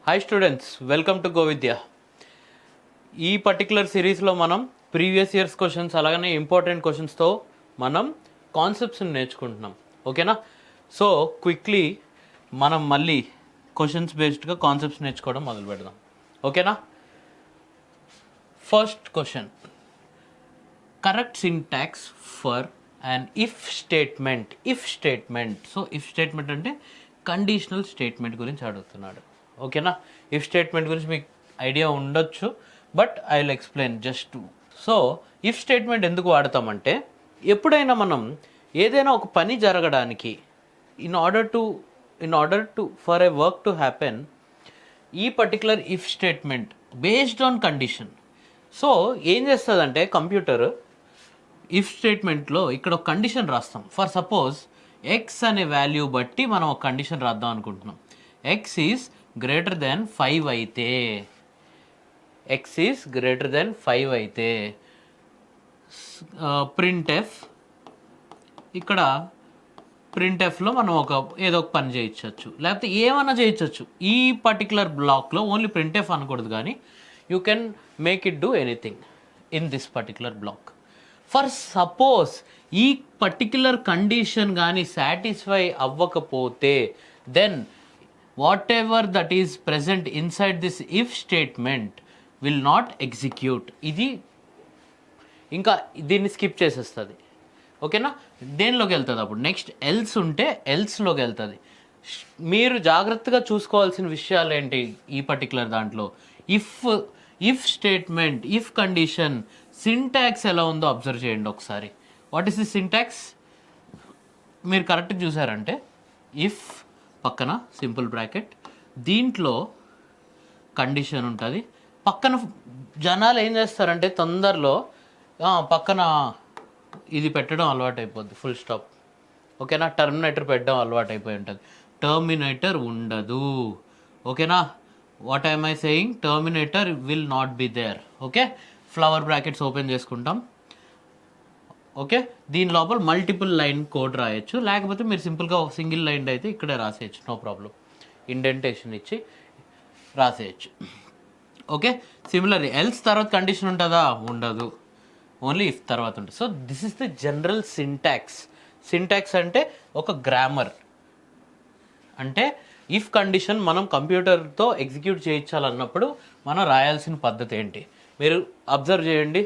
Hi students, welcome to Govidya. ఈ particular సిరీస్లో మనం ప్రీవియస్ ఇయర్స్ క్వశ్చన్స్ అలాగనే ఇంపార్టెంట్ క్వశ్చన్స్తో మనం కాన్సెప్ట్స్ని నేర్చుకుంటున్నాం. ఓకేనా? సో క్విక్లీ మనం మళ్ళీ క్వశ్చన్స్ బేస్డ్గా కాన్సెప్ట్స్ నేర్చుకోవడం మొదలు పెడదాం. ఓకేనా? First question, correct syntax for and if statement. So if statement అంటే కండిషనల్ స్టేట్మెంట్ గురించి అడుగుతున్నాడు. ఓకేనా? ఇఫ్ స్టేట్మెంట్ గురించి మీకు ఐడియా ఉండొచ్చు, but I will explain just. So if statement ఎందుకు వాడతామంటే, ఎప్పుడైనా మనం ఏదైనా ఒక పని జరగడానికి in order to for a work to happen, ఈ particular if statement based on condition. So ఏం చేస్తుందంటే కంప్యూటర్ ఇఫ్ స్టేట్మెంట్లో ఇక్కడ ఒక కండిషన్ రాస్తాం. ఫర్ సపోజ్ ఎక్స్ అనే వాల్యూ బట్టి మనం ఒక కండిషన్ రాద్దాం అనుకుంటున్నాం. ఎక్స్ ఈజ్ గ్రేటర్ దెన్ 5 అయితే, ప్రింట్ ఎఫ్, ఇక్కడ ప్రింట్ ఎఫ్లో మనం ఏదో ఒక పని చేయించవచ్చు, లేకపోతే ఏమన్నా చేయించవచ్చు. ఈ పర్టికులర్ బ్లాక్లో ఓన్లీ ప్రింట్ ఎఫ్ అనకూడదు, కానీ you can make it do anything in this particular black. For suppose ఈ పర్టికులర్ కండిషన్ కానీ సాటిస్ఫై అవ్వకపోతే, then whatever that is present inside this if statement will not execute. ఇది ఇంకా దీన్ని skip చేసేస్తుంది. ఓకేనా? దేనిలోకి వెళ్తుంది అప్పుడు? నెక్స్ట్ ఎల్స్ ఉంటే ఎల్స్లోకి వెళ్తుంది. మీరు జాగ్రత్తగా చూసుకోవాల్సిన విషయాలు ఏంటి ఈ పర్టికులర్ దాంట్లో? If statement, if condition syntax ఎలా ఉందో అబ్జర్వ్ చేయండి ఒకసారి. What is the syntax? మీరు కరెక్ట్గా చూసారంటే, ఇఫ్ పక్కన సింపుల్ బ్రాకెట్, దీంట్లో కండిషన్ ఉంటుంది. పక్కన జనాలు ఏం చేస్తారంటే తొందరలో పక్కన ఇది పెట్టడం అలవాటు అయిపోద్ది, ఫుల్ స్టాప్. ఓకేనా? టర్మినేటర్ పెట్టడం అలవాటు అయిపోయి ఉంటుంది. టర్మినేటర్ ఉండదు. ఓకేనా? What I'm I saying? Terminator will not be there. Okay? Flower brackets open చేసుకుంటాం. ఓకే? దీని లోపల మల్టిపుల్ లైన్ కోడ్ రాయొచ్చు, లేకపోతే మీరు సింపుల్గా ఒక సింగిల్ లైన్ అయితే ఇక్కడే రాసేయచ్చు, నో ప్రాబ్లం. ఇండెంటేషన్ ఇచ్చి రాసేయచ్చు. ఓకే? సిమిలర్లీ ఎల్స్ తర్వాత కండిషన్ ఉంటుందా? ఉండదు, ఓన్లీ ఇఫ్ తర్వాత ఉంటుంది. So this is the general syntax. Syntax అంటే ఒక గ్రామర్. అంటే ఇఫ్ కండిషన్ మనం కంప్యూటర్తో ఎగ్జిక్యూట్ చేయించాలన్నప్పుడు మనం రాయాల్సిన పద్ధతి ఏంటి మీరు అబ్జర్వ్ చేయండి.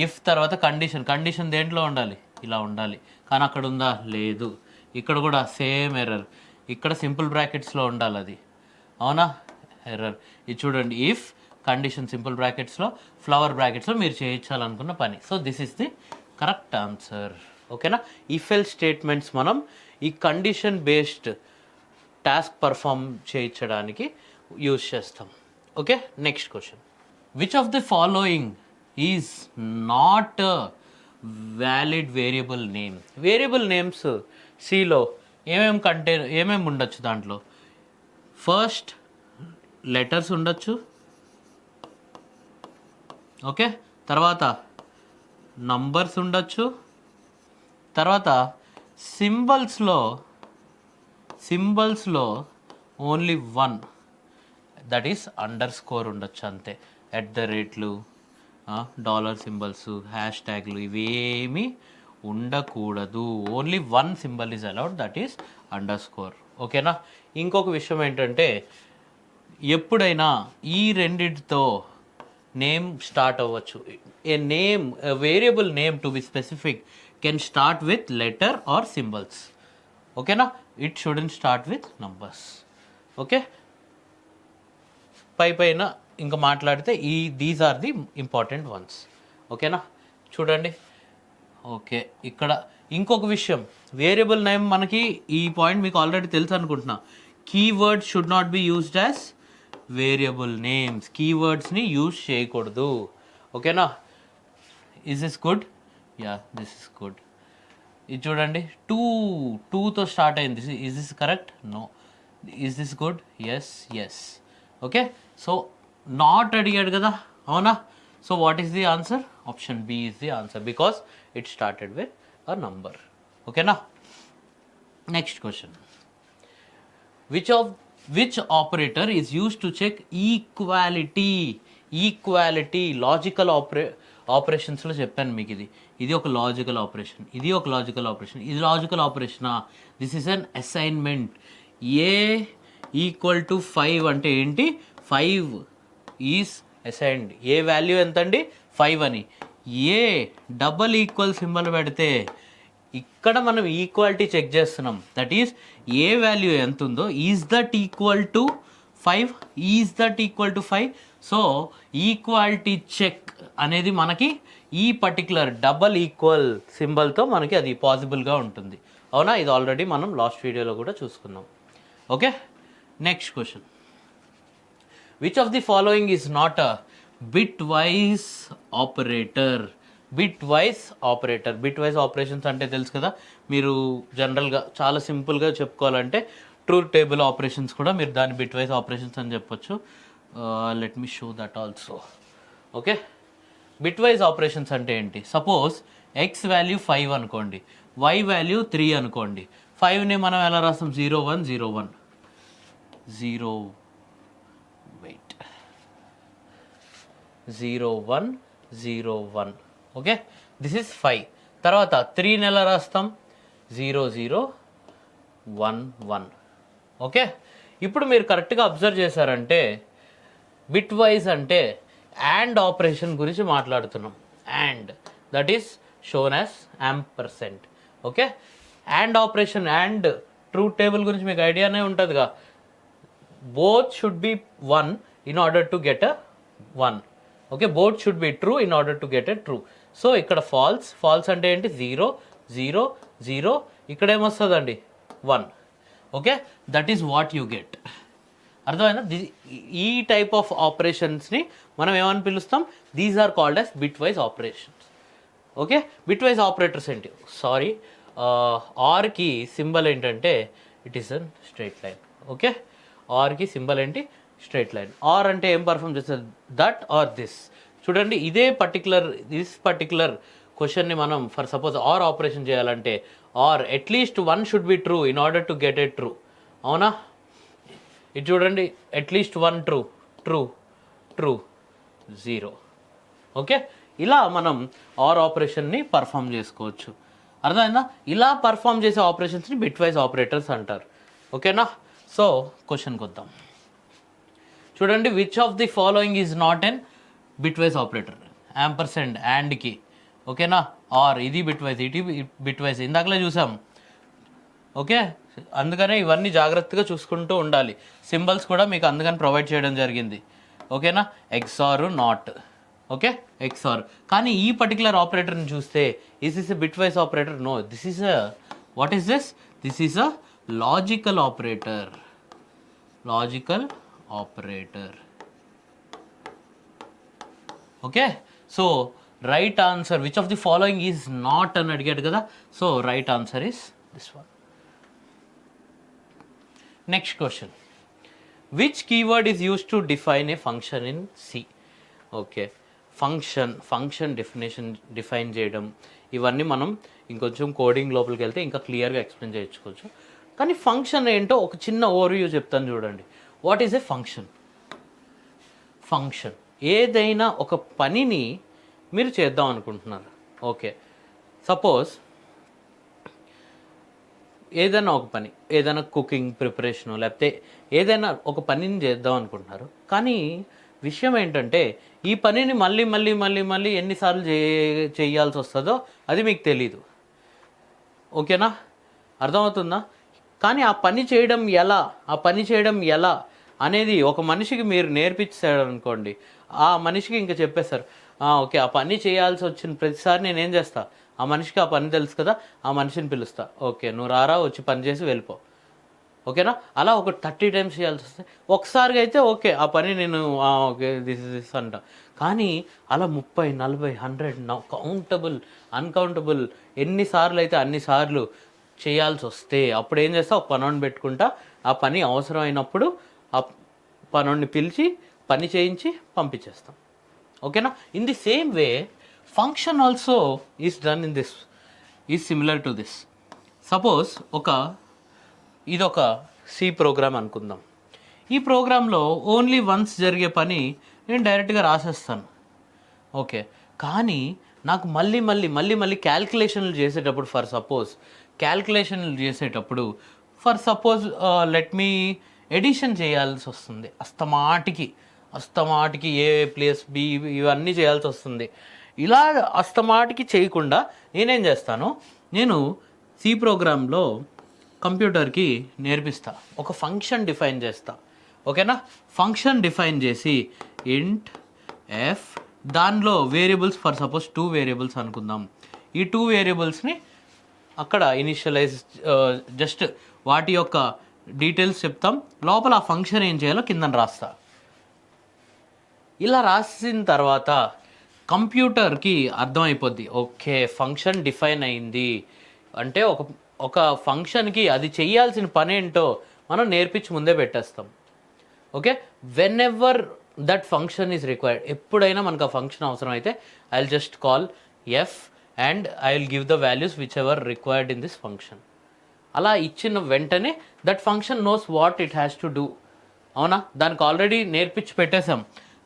ఇఫ్ తర్వాత కండిషన్ దేంట్లో ఉండాలి? ఇలా ఉండాలి, కానీ అక్కడ ఉందా? లేదు. ఇక్కడ కూడా సేమ్ ఎర్రర్. ఇక్కడ సింపుల్ బ్రాకెట్స్లో ఉండాలి, అది అవునా? ఎర్రర్. ఇది చూడండి, ఇఫ్ కండిషన్ సింపుల్ బ్రాకెట్స్లో, ఫ్లవర్ బ్రాకెట్స్లో మీరు చేయించాలనుకున్న పని. So this is the correct answer. ఓకేనా? ఇఫ్ ఎల్ స్టేట్మెంట్స్ మనం ఈ కండిషన్ బేస్డ్ టాస్క్ పర్ఫామ్ చేయించడానికి యూజ్ చేస్తాం. Okay? Next question, which of the following is not valid variable name? Variable names సిలో ఏమేమి ఉండొచ్చు? దాంట్లో ఫస్ట్ లెటర్స్ ఉండొచ్చు. ఓకే? తర్వాత నంబర్స్ ఉండొచ్చు. తర్వాత సింబల్స్లో only one, that is under score ఉండొచ్చు, అంతే. ఎట్ ద రేట్లు, డాలర్ సింబల్స్, హ్యాష్ ట్యాగ్లు ఇవేమీ ఉండకూడదు. Only one symbol is allowed, that is under score. ఓకేనా? ఇంకొక విషయం ఏంటంటే, ఎప్పుడైనా ఈ రెండిటితో నేమ్ స్టార్ట్ అవ్వచ్చు. A variable name to be specific can start with letter or symbols. ఓకేనా? It shouldn't start with numbers. Okay? పైన ఇంకా మాట్లాడితే these are the important ones. ఓకేనా? చూడండి. ఓకే, ఇక్కడ ఇంకొక విషయం, వేరియబుల్ నేమ్ మనకి ఈ పాయింట్ మీకు ఆల్రెడీ తెలుసు అనుకుంటున్నా. Keyword should not be used as variable names. కీవర్డ్స్ని యూజ్ చేయకూడదు. ఓకేనా? Is this good? Yeah, this is good. ఇది చూడండి, టూతో స్టార్ట్ అయింది. Is this correct? No. Is this good? Yes. Okay? So not అడిగాడు కదా, అవునా? So what is the answer? Option B is the answer, because it started with a number. ఓకేనా? Next question, which of which operator is use to check equality logical ఆపరేషన్స్లో చెప్పాను మీకు. ఇది ఒక logical operation, ఇది ఒక లాజికల్ ఆపరేషన్, ఇది logical ఆపరేషనా? This is an assignment. A equal to 5 అంటే ఏంటి? 5 ఈజ్ అసైన్డ్. ఏ వాల్యూ ఎంత అండి? 5 అని. ఏ డబల్ ఈక్వల్ సింబల్ పెడితే ఇక్కడ మనం ఈక్వాలిటీ చెక్ చేస్తున్నాం. దట్ ఈస్ ఏ వాల్యూ ఎంత ఉందో is that equal to 5, is that equal to 5. So equality check అనేది మనకి ఈ పర్టికులర్ డబల్ ఈక్వల్ సింబల్తో మనకి అది పాసిబుల్గా ఉంటుంది. అవునా? ఇది ఆల్రెడీ మనం లాస్ట్ వీడియోలో కూడా చూసుకున్నాం. Okay, next question. Which of the following is not a bit wise operator? Bit wise operator, bit wise operations అంటే తెలుసు కదా మీరు. జనరల్గా చాలా సింపుల్గా చెప్పుకోవాలంటే ట్రూత్ టేబుల్ ఆపరేషన్స్ కూడా మీరు దాన్ని బిట్ వైజ్ ఆపరేషన్స్ అని చెప్పొచ్చు. Let me show that also. Okay, bitwise operations అంటే ఏంటి? సపోజ్ ఎక్స్ వాల్యూ 5 అనుకోండి, వై వాల్యూ 3 అనుకోండి. 5ని మనం ఎలా రాస్తాం? 0 1 0 1 0 0 1 0 1. Okay, this is 5. తర్వాత 3ని ఎలా రాస్తాం? 0 0 1 1. ఓకే, ఇప్పుడు మీరు కరెక్ట్గా అబ్జర్వ్ చేశారంటే బిట్ వైజ్ అంటే అండ్ ఆపరేషన్ గురించి మాట్లాడుతున్నాం. And that is shown as ampersand. Okay, and operation, and truth table గురించి మీకు ఐడియానే ఉంటుందిగా. Both should be 1 in order to get a 1. Okay, both should be true in order to get a true. So ఇక్కడ falls. Falls అంటే ఏంటి? 0 0 0. ఇక్కడ ఏమొస్తుందండి? 1. Okay, that is what you get. అర్థమైనా? ఈ type of ఆపరేషన్స్ని మనం ఏమని పిలుస్తాం? These are called as bitwise operations. Okay, bitwise operators ఏంటి? సారీ, ఆర్కి సింబల్ ఏంటంటే it is an straight line. Okay, ఆర్కి సింబల్ ఏంటి? Straight line. ఆర్ అంటే ఏం పర్ఫామ్ చేస్తుంది? That or this. చూడండి, దిస్ పర్టికులర్ క్వశ్చన్ని మనం ఫర్ సపోజ్ ఆర్ ఆపరేషన్ చేయాలంటే or at least 1 should be true in order to get a true. అవునా? ఇది చూడండి, at least 1 true, true true 0. Okay, ఇలా మనం ఆర్ ఆపరేషన్ని పర్ఫామ్ చేసుకోవచ్చు. అర్థమైందా? ఇలా పర్ఫామ్ చేసే ఆపరేషన్స్ని బిట్ వైజ్ ఆపరేటర్స్ అంటారు. ఓకేనా? సో క్వశ్చన్కి వద్దాం. చూడండి, which of the following is not an bitwise operator? Ampersand, యాండ్కి. ఓకేనా? ఆర్ ఇది బిట్ వైజ్, ఇది బిట్ వైజ్, ఇందాకలే చూసాం. ఓకే, అందుకనే ఇవన్నీ జాగ్రత్తగా చూసుకుంటూ ఉండాలి. సింబల్స్ కూడా మీకు అందుకని ప్రొవైడ్ చేయడం జరిగింది. ఓకేనా? XOR, not. Okay, XOR. కానీ ఈ పర్టికులర్ ఆపరేటర్ని చూస్తే is is a bitwise operator? No, this is a what is this? This is a logical operator. Logical operator. Okay, so right answer which of the following is not అని అడిగాడు కదా. So right answer is this one. Next question. Which keyword is used to define a function in C? Okay, function define చేయడం, ఇవన్నీ మనం ఇంకొంచెం coding లోపలికి వెళ్తే ఇంకా క్లియర్గా ఎక్స్ప్లెయిన్ చేయించుకోవచ్చు. కానీ ఫంక్షన్ ఏంటో ఒక చిన్న ఓవర్వ్యూ చెప్తాను చూడండి. What is a function? Function ఏదైనా ఒక పనిని మీరు చేద్దాం అనుకుంటున్నారు. ఓకే, సపోజ్ ఏదైనా ఒక పని, ఏదైనా కుకింగ్ ప్రిపరేషను, లేకపోతే ఏదైనా ఒక పనిని చేద్దాం అనుకుంటున్నారు. కానీ విషయం ఏంటంటే ఈ పనిని మళ్ళీ మళ్ళీ మళ్ళీ మళ్ళీ ఎన్నిసార్లు చేయాల్సి వస్తుందో అది మీకు తెలీదు. ఓకేనా? అర్థమవుతుందా? కానీ ఆ పని చేయడం ఎలా అనేది ఒక మనిషికి మీరు నేర్పించాడు అనుకోండి, ఆ మనిషికి ఇంకా చెప్పేస్తారు, ఓకే ఆ పని చేయాల్సి వచ్చిన ప్రతిసారి నేనేం చేస్తా, ఆ మనిషికి ఆ పని తెలుసు కదా, ఆ మనిషిని పిలుస్తా, ఓకే నువ్వు రారా వచ్చి పని చేసి వెళ్ళిపో. ఓకేనా? అలా ఒక 30 టైమ్స్ చేయాల్సి వస్తే ఒకసారిగా అయితే ఓకే ఆ పని నేను ఓకే దిస్ అంట. కానీ అలా 30 40 100 కౌంటబుల్ అన్కౌంటబుల్ ఎన్నిసార్లు అయితే అన్నిసార్లు చేయాల్సి వస్తే అప్పుడు ఏం చేస్తా, ఒక పనోడిని పెట్టుకుంటా, ఆ పని అవసరమైనప్పుడు ఆ పనోడిని పిలిచి పని చేయించి పంపించేస్తాం. ఓకేనా? In the same way function also is done in this, is similar to this. Suppose ఇదొక సి ప్రోగ్రామ్ అనుకుందాం. ఈ ప్రోగ్రాంలో ఓన్లీ వన్స్ జరిగే పని నేను డైరెక్ట్గా రాసేస్తాను. ఓకే, కానీ నాకు మళ్ళీ క్యాల్కులేషన్లు చేసేటప్పుడు for suppose let me addition చేయాల్సి వస్తుంది. అస్తమాటికి ఏ ప్లస్ బి ఇవన్నీ చేయాల్సి వస్తుంది. ఇలా అస్తమాటికి చేయకుండా నేనేం చేస్తాను, నేను సి ప్రోగ్రాంలో కంప్యూటర్కి నేర్పిస్తా, ఒక ఫంక్షన్ డిఫైన్ చేస్తా. ఓకేనా, ఫంక్షన్ డిఫైన్ చేసి ఇంట్ ఎఫ్, దానిలో వేరియబుల్స్ ఫర్ సపోజ్ 2 వేరియబుల్స్ అనుకుందాం. ఈ 2 వేరియబుల్స్ని అక్కడ ఇనిషియలైజ్ జస్ట్ వాటి యొక్క డీటెయిల్స్ చెప్తాం, లోపల ఆ ఫంక్షన్ ఏం చేయాలో కింద రాస్తా. ఇలా రాసిన తర్వాత కంప్యూటర్కి అర్థమైపోద్ది, ఓకే ఫంక్షన్ డిఫైన్ అయింది అంటే ఒక ఫంక్షన్కి అది చేయాల్సిన పని ఏంటో మనం నేర్పించి ముందే పెట్టేస్తాం. Okay, when ever that function is required, ఎప్పుడైనా మనకు ఆ ఫంక్షన్ అవసరం అయితే I will just call F and I will give the values which ever required in this function. అలా ఇచ్చిన వెంటనే that function knows what it has to do. అవునా, దానికి ఆల్రెడీ నేర్పించి పెట్టేశాం.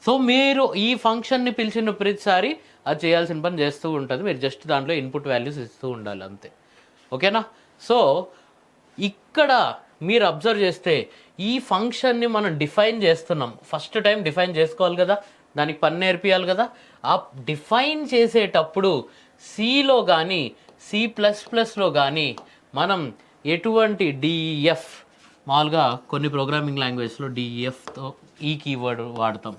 సో మీరు ఈ ఫంక్షన్ని పిలిచిన ప్రతిసారి అది చేయాల్సిన పని చేస్తూ ఉంటుంది, మీరు జస్ట్ దాంట్లో ఇన్పుట్ వాల్యూస్ ఇస్తూ ఉండాలి అంతే. ఓకేనా, సో ఇక్కడ మీరు అబ్జర్వ్ చేస్తే ఈ ఫంక్షన్ని మనం డిఫైన్ చేస్తున్నాం. ఫస్ట్ టైం డిఫైన్ చేసుకోవాలి కదా, దానికి పని నేర్పియాలి కదా. ఆ డిఫైన్ చేసేటప్పుడు సిలో కానీ C++లో కానీ మనం ఎటువంటి డిఎఫ్, మామూలుగా కొన్ని ప్రోగ్రామింగ్ లాంగ్వేజ్లో డిఎఫ్తో ఈ కీవర్డ్ వాడతాం.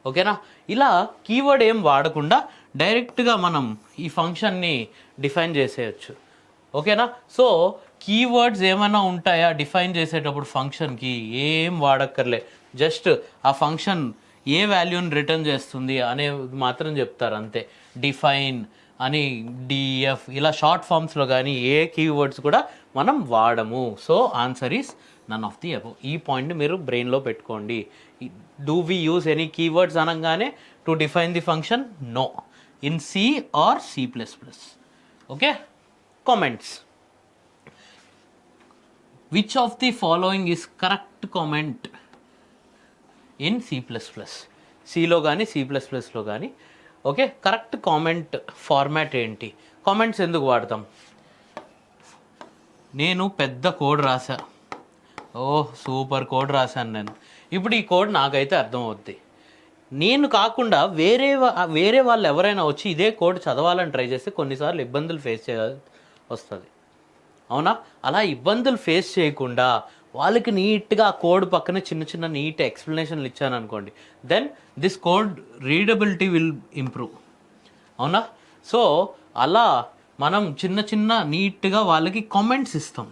ఓకేనా, ఇలా కీవర్డ్ ఏం వాడకుండా డైరెక్ట్గా మనం ఈ ఫంక్షన్ని డిఫైన్ చేసేయచ్చు. ఓకేనా, సో కీవర్డ్స్ ఏమైనా ఉంటాయా డిఫైన్ చేసేటప్పుడు ఫంక్షన్కి? ఏం వాడక్కర్లే, జస్ట్ ఆ ఫంక్షన్ ఏ వాల్యూని రిటర్న్ చేస్తుంది అనేది మాత్రం చెప్తారు అంతే. డిఫైన్ అని డిఎఫ్ ఇలా షార్ట్ ఫామ్స్లో కానీ ఏ కీవర్డ్స్ కూడా మనం వాడము. So answer is none of the above. ఈ పాయింట్ని మీరు బ్రెయిన్లో పెట్టుకోండి. Do we use any keywords అనగానే to define the function? No, in C or C++. Okay, comments. Which of the following is correct comment in C++? సిలో కానీ C++లో కానీ. ఓకే, కరెక్ట్ కామెంట్ ఫార్మాట్ ఏంటి? కామెంట్స్ ఎందుకు వాడతాం? నేను పెద్ద కోడ్ రాశా, సూపర్ కోడ్ రాశాను నేను, ఇప్పుడు ఈ కోడ్ నాకైతే అర్థమవుద్ది. నేను కాకుండా వేరే వాళ్ళు ఎవరైనా వచ్చి ఇదే కోడ్ చదవాలని ట్రై చేస్తే కొన్నిసార్లు ఇబ్బందులు ఫేస్ చేయాల్సి వస్తుంది. అవునా, అలా ఇబ్బందులు ఫేస్ చేయకుండా వాళ్ళకి నీట్గా ఆ కోడ్ పక్కన చిన్న నీట్ ఎక్స్ప్లెనేషన్లు ఇచ్చాను అనుకోండి, then this code readability will improve. అవునా, సో అలా మనం చిన్న నీట్గా వాళ్ళకి కామెంట్స్ ఇస్తాం.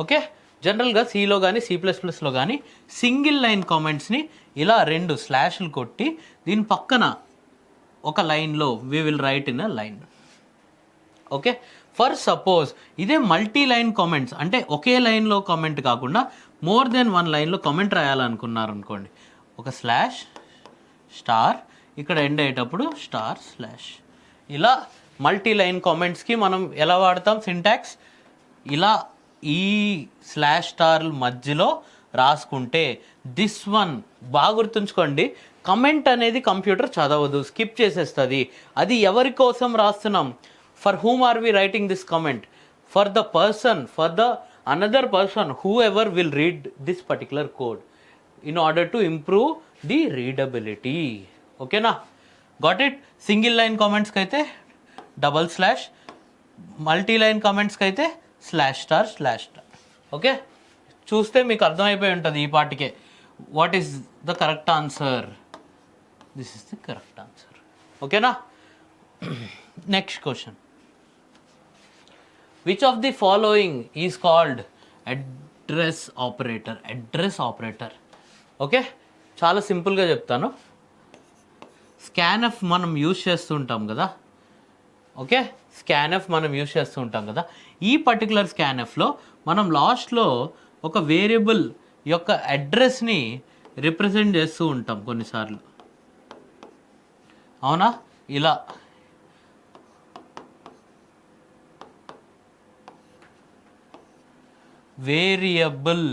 ఓకే, జనరల్గా సిలో కానీ C++లో కానీ సింగిల్ లైన్ కామెంట్స్ని ఇలా 2 స్లాష్లు కొట్టి దీని పక్కన ఒక లైన్లో we will write in a line. Okay, for suppose ఇదే మల్టీ లైన్ కామెంట్స్ అంటే ఒకే లైన్లో కామెంట్ కాకుండా మోర్ దెన్ 1 లైన్లో కామెంట్ రాయాలనుకున్నారు అనుకోండి, ఒక స్లాష్ స్టార్ ఇక్కడ ఎండ్ అయ్యేటప్పుడు స్టార్ స్లాష్, ఇలా మల్టీ లైన్ కామెంట్స్కి మనం ఎలా వాడతాం సింటాక్స్? ఇలా ఈ స్లాష్ స్టార్ మధ్యలో రాసుకుంటే దిస్ వన్ బాగా గుర్తుంచుకోండి, కమెంట్ అనేది కంప్యూటర్ చదవదు, స్కిప్ చేసేస్తుంది. అది ఎవరి కోసం రాస్తున్నాం? For whom are we writing this comment? For the person, for the another person, whoever will read this particular code in order to improve the readability. Okay na? Got it? Single line comments kaite double slash, multi line comments kaite slash star. Okay, చూస్తే మీకు అర్థమైపోయి ఉంటుంది ఈ పాటికే. What is the correct answer? This is the correct answer. ఓకేనా, next question. Which of the following is called address operator? Okay, చాలా సింపుల్గా చెప్తాను. స్కాన్ఎఫ్ మనం యూజ్ చేస్తుంటాం కదా. ఓకే, స్కాన్ఎఫ్ మనం యూజ్ చేస్తూ ఉంటాం కదా. ఈ పర్టికులర్ స్కాన్ఎఫ్లో మనం లాస్ట్లో ఒక వేరియబుల్ యొక్క అడ్రస్ని రిప్రజెంట్ చేస్తూ ఉంటాం కొన్నిసార్లు. అవునా, ఇలా వేరియబుల్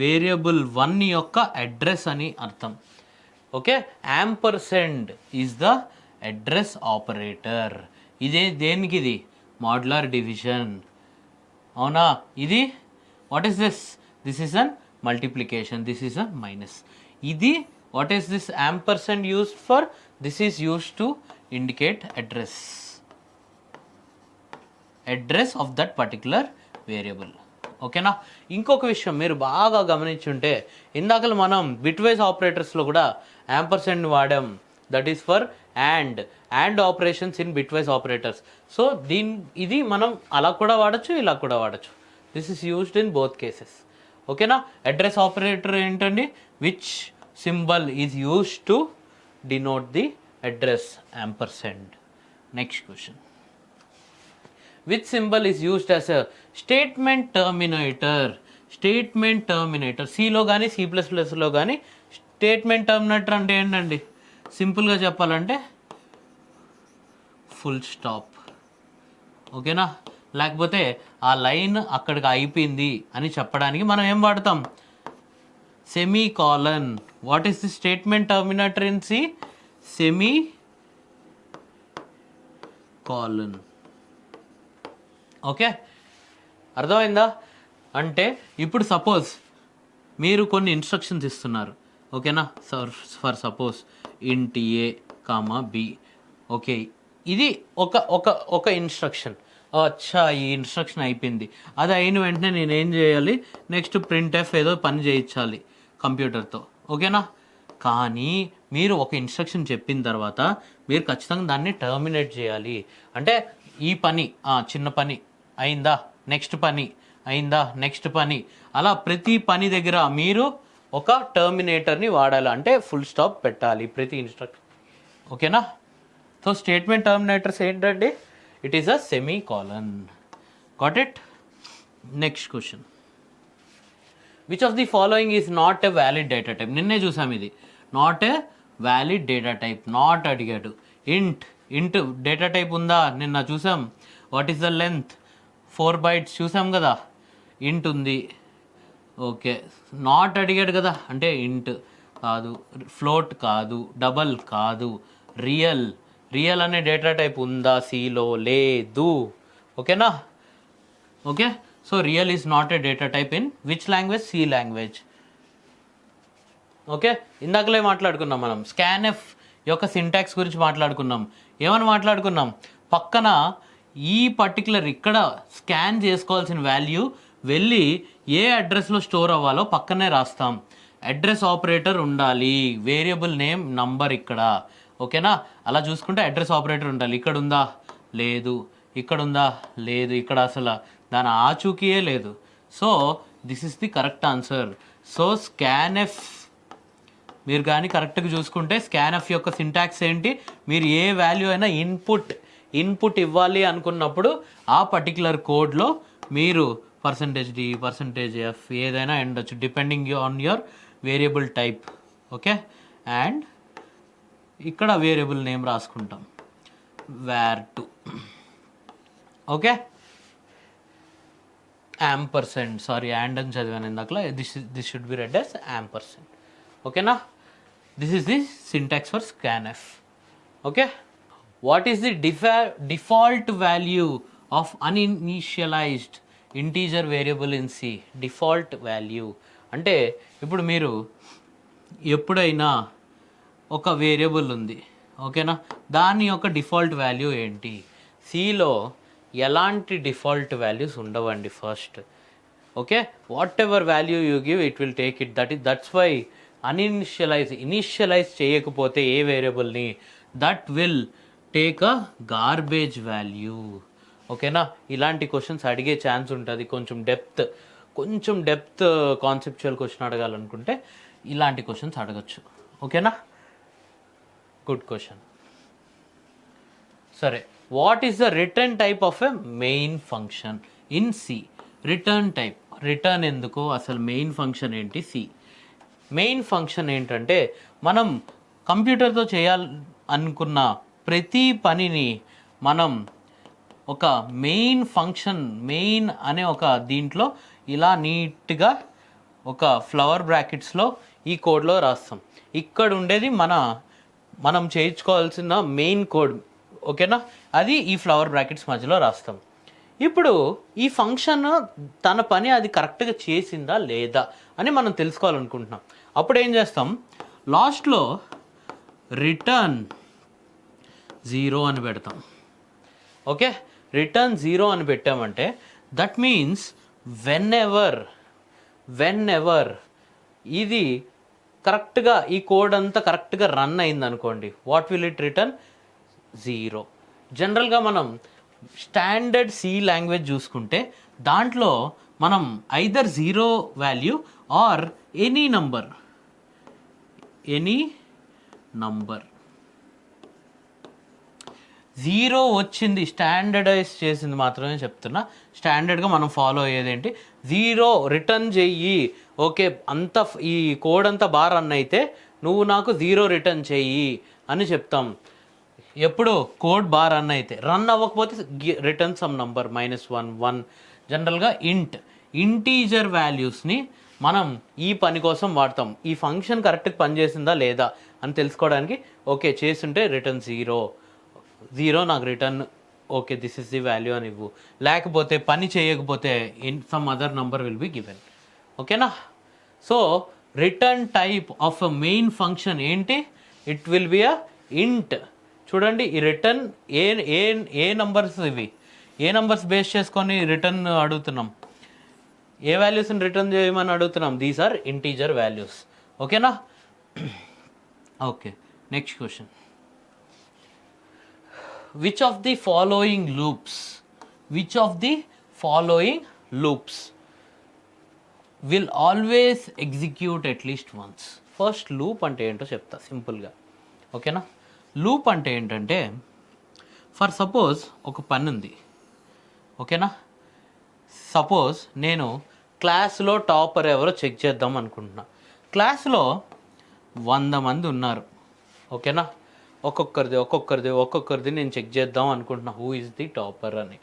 వేరియబుల్ 1 యొక్క అడ్రస్ అని అర్థం. Okay, ampersand is the address operator. ఇదే దేనికి? ఇది మాడ్యులర్ డివిజన్. అవునా? ఇది what is this? This is an multiplication, this is a minus. ఇది what is this ampersand used for? This is used to indicate address of that particular variable. ఓకేనా? ఇంకొక విషయం మీరు బాగా గమనించుంటే, ఇందాకలు మనం బిట్వైజ్ ఆపరేటర్స్లో కూడా యాంపర్సెండ్ వాడాం. That is for and operations in bitwise operators. So ఇది మనం అలా కూడా వాడచ్చు, ఇలా కూడా వాడచ్చు. This is used in both cases. ఓకేనా? అడ్రస్ ఆపరేటర్ ఏంటండి? Which symbol is used to denote the address? Ampersand. Next question. Which symbol is used as a statement terminator? Statement terminator సిలో కానీ C++లో కానీ స్టేట్మెంట్ టర్మినేటర్ అంటే ఏంటండి? సింపుల్గా చెప్పాలంటే ఫుల్ స్టాప్. ఓకేనా? లేకపోతే ఆ లైన్ అక్కడికి అయిపోయింది అని చెప్పడానికి మనం ఏం వాడతాం? Semicolon. What is the statement terminator in C? Semicolon. Okay, అర్థమైందా? అంటే ఇప్పుడు సపోజ్ మీరు కొన్ని ఇన్స్ట్రక్షన్స్ ఇస్తున్నారు. ఓకేనా? ఫర్ సపోజ్ ఇంట్ ఏ కామా బి. ఓకే, ఇది ఒక ఇన్స్ట్రక్షన్. అచ్చా, ఈ ఇన్స్ట్రక్షన్ అయిపోయింది. అది అయిన వెంటనే నేను ఏం చేయాలి? నెక్స్ట్ ప్రింట్ ఎఫ్ ఏదో పని చేయించాలి కంప్యూటర్తో. ఓకేనా? కానీ మీరు ఒక ఇన్స్ట్రక్షన్ చెప్పిన తర్వాత మీరు ఖచ్చితంగా దాన్ని టర్మినేట్ చేయాలి. అంటే ఈ పని, చిన్న పని అయిందా, నెక్స్ట్ పని అయిందా, నెక్స్ట్ పని, అలా ప్రతి పని దగ్గర మీరు ఒక టర్మినేటర్ని వాడాలి. అంటే ఫుల్ స్టాప్ పెట్టాలి ప్రతి ఇన్స్ట్రక్షన్. ఓకేనా? సో స్టేట్మెంట్ టర్మినేటర్స్ ఏంటండి? It is a semi colon. Got it? Next question. Which of the following is not a valid data type? నిన్నే చూసాం ఇది. Not a valid data type. Not అడిగాడు. ఇంట్ డేటా టైప్ ఉందా? నిన్న చూసాం. What is the length? 4 bytes చూసాం కదా. ఇంట్ ఉంది. ఓకే, నాట్ అడిగాడు కదా, అంటే ఇంట్ కాదు, ఫ్లోట్ కాదు, డబల్ కాదు, రియల్ అనే డేటా టైప్ ఉందా సిలో? లేదు. ఓకేనా? Okay, so real is not a data type in which language? C language. Okay, ఇందాకలే మాట్లాడుకున్నాం మనం స్కాన్ఎఫ్ యొక్క సింటాక్స్ గురించి మాట్లాడుకున్నాం. ఏమని మాట్లాడుకున్నాం? పక్కన ఈ పర్టికులర్ ఇక్కడ స్కాన్ చేసుకోవాల్సిన వాల్యూ వెళ్ళి ఏ అడ్రస్లో స్టోర్ అవ్వాలో పక్కనే రాస్తాం. అడ్రస్ ఆపరేటర్ ఉండాలి, వేరియబుల్ నేమ్ నంబర్ ఇక్కడ. ఓకేనా? అలా చూసుకుంటే అడ్రస్ ఆపరేటర్ ఉండాలి. ఇక్కడ ఉందా? లేదు. ఇక్కడ ఉందా? లేదు. ఇక్కడ అసలు దాని ఆచూకీయే లేదు. So this is the correct answer. So scanf మీరు కానీ కరెక్ట్గా చూసుకుంటే స్కాన్ఎఫ్ యొక్క సింటాక్స్ ఏంటి? మీరు ఏ వాల్యూ అయినా ఇన్పుట్ ఇవ్వాలి అనుకున్నప్పుడు ఆ పర్టికులర్ కోడ్లో మీరు %d %f ఏదైనా ఉండొచ్చు depending on your variable type. Okay, and ఇక్కడ వేరియబుల్ నేమ్ రాసుకుంటాం var2. Okay, ampersand, sorry and అని చదివాను ఇందాకలా. This should be read as ampersand. ఓకేనా? This is the syntax for scanf. Okay, what is the default value of uninitialised integer variable in C? Default value అంటే ఇప్పుడు మీరు ఎప్పుడైనా ఒక variable ఉంది. ఓకేనా? దాని యొక్క డిఫాల్ట్ వాల్యూ ఏంటి? సిలో ఎలాంటి డిఫాల్ట్ వాల్యూస్ ఉండవండి first. Okay, whatever value you give it will take it. That's why initialize చేయకపోతే ఏ వేరియబుల్ని that will take a garbage value. ఓకేనా? ఇలాంటి క్వశ్చన్స్ అడిగే ఛాన్స్ ఉంటుంది. కొంచెం డెప్త్ కాన్సెప్చువల్ క్వశ్చన్ అడగాలనుకుంటే ఇలాంటి క్వశ్చన్స్ అడగచ్చు. ఓకేనా? Good question. సరే, what is the return type of a main function in C? Return type, return ఎందుకు, అసలు మెయిన్ ఫంక్షన్ ఏంటి? సి మెయిన్ ఫంక్షన్ ఏంటంటే మనం కంప్యూటర్తో చేయాలి అనుకున్న ప్రతి పనిని మనం ఒక మెయిన్ ఫంక్షన్, మెయిన్ అనే ఒక దీంట్లో ఇలా నీట్గా ఒక ఫ్లవర్ బ్రాకెట్స్లో ఈ కోడ్లో రాస్తాం. ఇక్కడ ఉండేది మనం చేయించుకోవాల్సిన మెయిన్ కోడ్, ఓకేనా, అది ఈ ఫ్లవర్ బ్రాకెట్స్ మధ్యలో రాస్తాం. ఇప్పుడు ఈ ఫంక్షన్ తన పని అది కరెక్ట్గా చేసిందా లేదా అని మనం తెలుసుకోవాలనుకుంటున్నాం. అప్పుడు ఏం చేస్తాం, లాస్ట్లో రిటర్న్ 0 అని పెడతాం. ఓకే, రిటర్న్ 0 అని పెట్టామంటే దట్ మీన్స్ వెన్ ఎవర్ ఇది కరెక్ట్గా ఈ కోడ్ అంతా కరెక్ట్గా రన్ అయింది అనుకోండి, వాట్ విల్ ఇట్ రిటర్న్ 0. జనరల్గా మనం స్టాండర్డ్ సి లాంగ్వేజ్ చూసుకుంటే దాంట్లో మనం either 0 value or any number 0 వచ్చింది స్టాండర్డైజ్ చేసింది మాత్రమే చెప్తున్నా. స్టాండర్డ్గా మనం ఫాలో అయ్యేదేంటి, 0 రిటర్న్ చెయ్యి. ఓకే, అంతా ఈ కోడ్ అంతా బాగా రన్ అయితే నువ్వు నాకు 0 రిటర్న్ చెయ్యి అని చెప్తాం. ఎప్పుడు కోడ్ బాగా రన్ అయితే, రన్ అవ్వకపోతే రిటర్న్ సమ్ నంబర్ -1 1. జనరల్గా ఇంటీజర్ వాల్యూస్ని మనం ఈ పని కోసం వాడతాం. ఈ ఫంక్షన్ కరెక్ట్గా పనిచేసిందా లేదా అని తెలుసుకోవడానికి. ఓకే, చేస్తుంటే రిటర్న్ 0 నాకు return, okay this is the value అని ఇవ్వు. లేకపోతే పని చేయకపోతే some other number will be given. ఓకేనా. So return type of a main function ఏంటి, it will be a int. చూడండి, ఈ రిటర్న్ ఏ నంబర్స్ ఇవి, ఏ నంబర్స్ బేస్ చేసుకొని రిటర్న్ అడుగుతున్నాం, ఏ వాల్యూస్ని రిటర్న్ చేయమని అడుగుతున్నాం, దీస్ ఆర్ ఇంటీజర్ వాల్యూస్. ఓకేనా. Okay, next question. Which of the following loops will always execute at least once? First loop అంటే ఏంటో చెప్తా సింపుల్గా. ఓకేనా. లూప్ అంటే ఏంటంటే, ఫర్ సపోజ్ ఒక పని ఉంది. ఓకేనా. సపోజ్ నేను క్లాస్లో టాపర్ ఎవరో చెక్ చేద్దాం అనుకుంటున్నా. క్లాస్లో 100 మంది ఉన్నారు. ఓకేనా. ఒక్కొక్కరిది నేను చెక్ చేద్దాం అనుకుంటున్నా, హూ ఇస్ ది టాపర్ అని.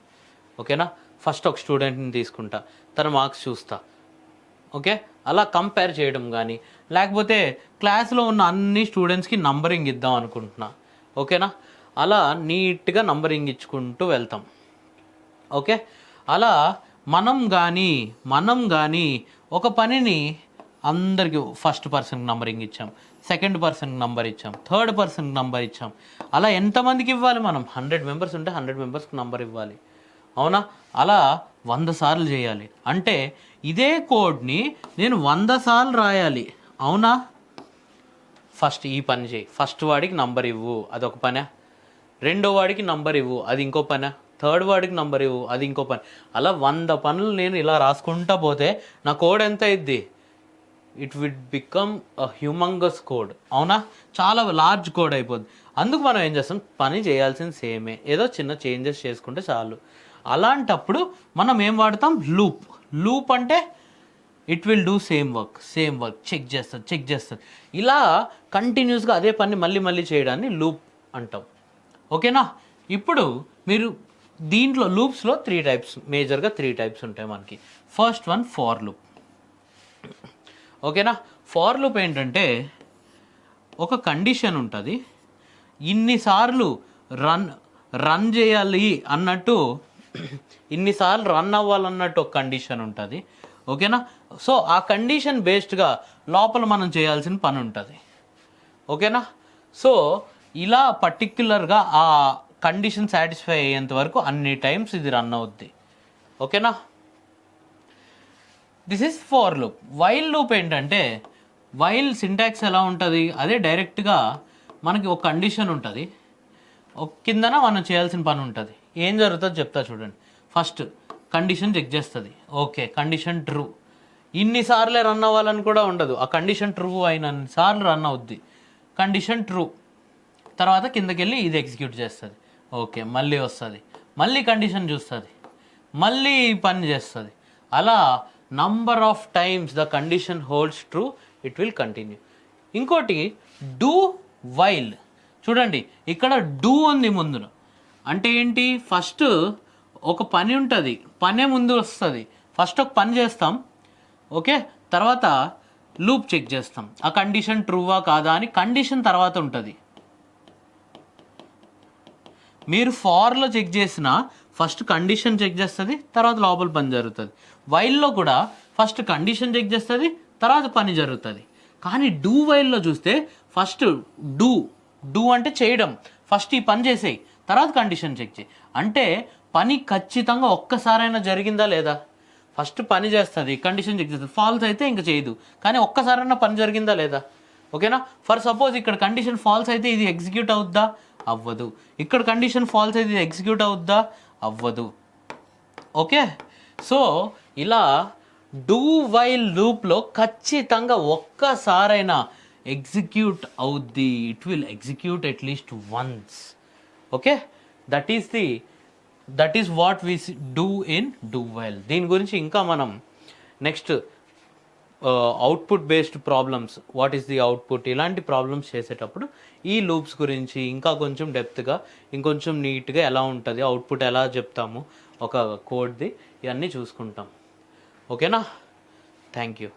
ఓకేనా. ఫస్ట్ ఒక స్టూడెంట్ని తీసుకుంటా, తన మార్క్స్ చూస్తా. ఓకే, అలా కంపేర్ చేయడం కానీ, లేకపోతే క్లాస్లో ఉన్న అన్ని స్టూడెంట్స్కి నంబరింగ్ ఇద్దాం అనుకుంటున్నా. ఓకేనా. అలా నీట్గా నంబరింగ్ ఇచ్చుకుంటూ వెళ్తాం. ఓకే, అలా మనం కానీ ఒక పనిని అందరికి ఫస్ట్ పర్సన్కి నంబరింగ్ ఇచ్చాం, సెకండ్ పర్సన్కి నంబర్ ఇచ్చాం, థర్డ్ పర్సన్కి నంబర్ ఇచ్చాం. అలా ఎంతమందికి ఇవ్వాలి, మనం 100 మెంబర్స్ ఉంటే 100 మెంబర్స్కి నంబర్ ఇవ్వాలి. అవునా. అలా 100 సార్లు చేయాలి. అంటే ఇదే కోడ్ని నేను 100 సార్లు రాయాలి. అవునా. ఫస్ట్ ఈ పని చేయి, ఫస్ట్ వాడికి నంబర్ ఇవ్వు, అదొక పనే. రెండో వాడికి నంబర్ ఇవ్వు, అది ఇంకో పనే. థర్డ్ వాడికి నంబర్ ఇవ్వు, అది ఇంకో పని. అలా 100 పనులు నేను ఇలా రాసుకుంటా పోతే నా కోడ్ ఎంత అయింది, it విడ్ become a humongous code. అవునా, చాలా లార్జ్ కోడ్ అయిపోద్ది. అందుకు మనం ఏం చేస్తాం, పని చేయాల్సింది సేమే, ఏదో చిన్న చేంజెస్ చేసుకుంటే చాలు. అలాంటప్పుడు మనం ఏం వాడతాం, లూప్ అంటే it will do same work check చేస్తుంది. ఇలా కంటిన్యూస్గా అదే పని మళ్ళీ చేయడాన్ని లూప్ అంటాం. ఓకేనా. ఇప్పుడు మీరు దీంట్లో లూప్స్లో 3 టైప్స్, మేజర్గా 3 టైప్స్ ఉంటాయి మనకి. First one for loop. ఓకేనా. ఫార్ లూప్ ఏంటంటే, ఒక కండిషన్ ఉంటుంది, ఇన్నిసార్లు రన్ చేయాలి అన్నట్టు, ఇన్నిసార్లు రన్ అవ్వాలన్నట్టు ఒక కండిషన్ ఉంటుంది. ఓకేనా. సో ఆ కండిషన్ బేస్డ్గా లోపల మనం చేయాల్సిన పని ఉంటుంది. ఓకేనా. సో ఇలా పర్టిక్యులర్గా ఆ కండిషన్ సాటిస్ఫై అయ్యేంత వరకు అన్ని టైమ్స్ ఇది రన్ అవుద్ది. ఓకేనా. This is for loop. While loop ఏంటంటే, వైల్ సింటాక్స్ ఎలా ఉంటుంది, అదే డైరెక్ట్గా మనకి ఒక కండిషన్ ఉంటుంది, ఒక కిందన మనం చేయాల్సిన పని ఉంటుంది. ఏం జరుగుతుందో చెప్తా చూడండి. ఫస్ట్ కండిషన్ చెక్ చేస్తుంది. Okay, condition true. ఇన్నిసార్లే రన్ అవ్వాలని కూడా ఉండదు, ఆ కండిషన్ ట్రూ అయినన్నిసార్లు రన్ అవుద్ది. కండిషన్ ట్రూ తర్వాత కిందకి వెళ్ళి ఇది ఎగ్జిక్యూట్ చేస్తుంది. ఓకే, మళ్ళీ వస్తుంది, మళ్ళీ కండిషన్ చూస్తుంది, మళ్ళీ పని చేస్తుంది. అలా number of times the condition holds true, it will continue. ఇంకోటి డూ వైల్. చూడండి, ఇక్కడ డూ ఉంది ముందు. అంటే ఏంటి, ఫస్ట్ ఒక పని ఉంటుంది, పనే ముందు వస్తుంది. ఫస్ట్ ఒక పని చేస్తాం. ఓకే, తర్వాత లూప్ చెక్ చేస్తాం, ఆ కండిషన్ ట్రూవా కాదా అని. కండిషన్ తర్వాత ఉంటుంది. మీరు ఫార్లో చెక్ చేసిన ఫస్ట్ కండిషన్ చెక్ చేస్తుంది, తర్వాత లోపల పని జరుగుతుంది. వైల్లో కూడా ఫస్ట్ కండిషన్ చెక్ చేస్తుంది, తర్వాత పని జరుగుతుంది. కానీ డూ వైల్లో చూస్తే ఫస్ట్ డూ అంటే చేయడం, ఫస్ట్ ఈ పని చేసేయి, తర్వాత కండిషన్ చెక్ చేయి. అంటే పని ఖచ్చితంగా ఒక్కసారైనా జరిగిందా లేదా? ఫస్ట్ పని చేస్తుంది, కండిషన్ చెక్ చేస్తుంది, ఫాల్స్ అయితే ఇంకా చేయదు. కానీ ఒక్కసారైనా పని జరిగిందా లేదా? ఓకేనా? ఫర్ సపోజ్ ఇక్కడ కండిషన్ ఫాల్స్ అయితే ఇది ఎగ్జిక్యూట్ అవుద్దా? అవ్వదు. ఇక్కడ కండిషన్ ఫాల్స్ అయితే ఇది ఎగ్జిక్యూట్ అవుద్దా? అవ్వదు. ఓకే, సో ఇలా డూ వైల్ లూప్లో ఖచ్చితంగా ఒక్కసారైనా ఎగ్జిక్యూట్ అవుద్ది. It will execute at least once. Okay, that is what we do in do while. దీని గురించి ఇంకా మనం next output based problems, what is the output, ఇలాంటి ప్రాబ్లమ్స్ చేసేటప్పుడు ఈ లూప్స్ గురించి ఇంకా కొంచెం డెప్త్గా, ఇంకొంచెం నీట్గా ఎలా ఉంటుంది, అవుట్పుట్ ఎలా చెప్తాము ఒక కోడ్ది, ఇవన్నీ చూసుకుంటాం. ఓకేనా? Thank you.